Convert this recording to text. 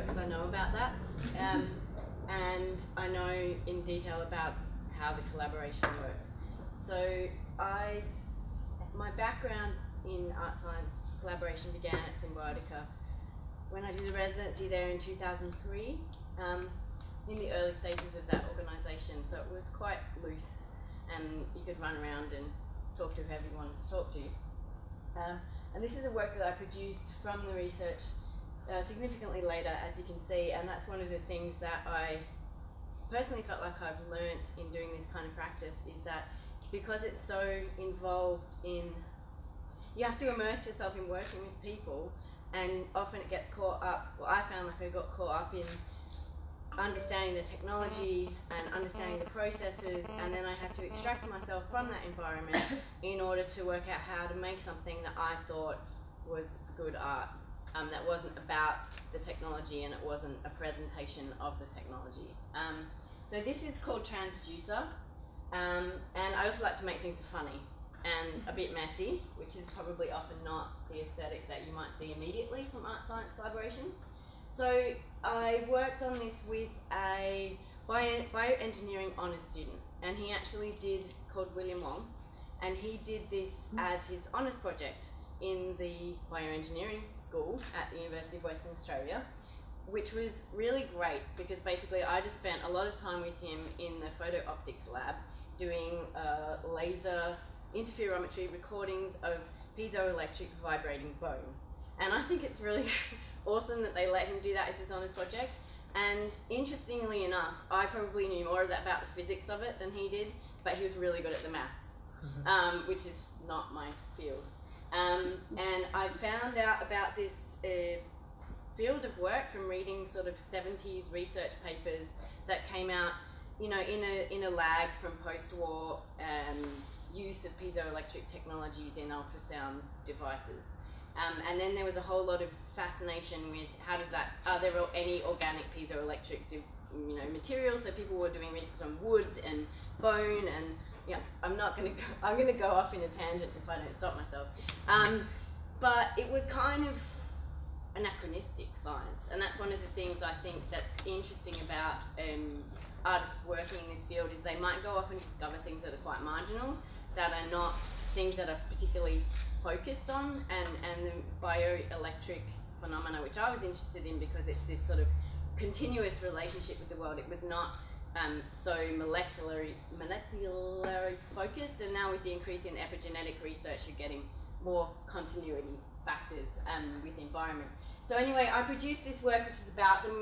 because I know about that, and I know in detail about how the collaboration works. So my background in art science collaboration began at Symbiotica when I did a residency there in 2003, in the early stages of that organisation. So it was quite loose, and you could run around and talk to whoever you wanted to talk to. And this is a work that I produced from the research significantly later, as you can see, and that's one of the things that I personally felt like I've learnt in doing this kind of practice, is that because it's so involved in, you have to immerse yourself in working with people, and often it gets caught up, well, I found like I got caught up in understanding the technology and understanding the processes, and then I had to extract myself from that environment in order to work out how to make something that I thought was good art, that wasn't about the technology and it wasn't a presentation of the technology. So this is called transducer, and I also like to make things funny and a bit messy, which is probably often not the aesthetic that you might see immediately from art science collaboration. So I worked on this with a bioengineering honours student, and he actually called William Long, and he did this as his honours project in the bioengineering school at the University of Western Australia, which was really great because basically I just spent a lot of time with him in the photo optics lab doing laser interferometry recordings of piezoelectric vibrating bone. And I think it's really awesome that they let him do that as his honours project. And interestingly enough, I probably knew more about the physics of it than he did, but he was really good at the maths, which is not my field. And I found out about this field of work from reading sort of 70s research papers that came out, you know, in a lag from post-war use of piezoelectric technologies in ultrasound devices. And then there was a whole lot of fascination with how does that, are there any organic piezoelectric materials? So people were doing research on wood and bone, and yeah, I'm going to go off in a tangent if I don't stop myself. But it was kind of anachronistic science, and that's one of the things I think that's interesting about artists working in this field, is they might go off and discover things that are quite marginal, that are not things that are particularly focused on, and the bioelectric phenomena, which I was interested in because it's this sort of continuous relationship with the world. It was not so molecularly focused, and now with the increase in epigenetic research, you're getting more continuity factors with the environment. So anyway, I produced this work which is about the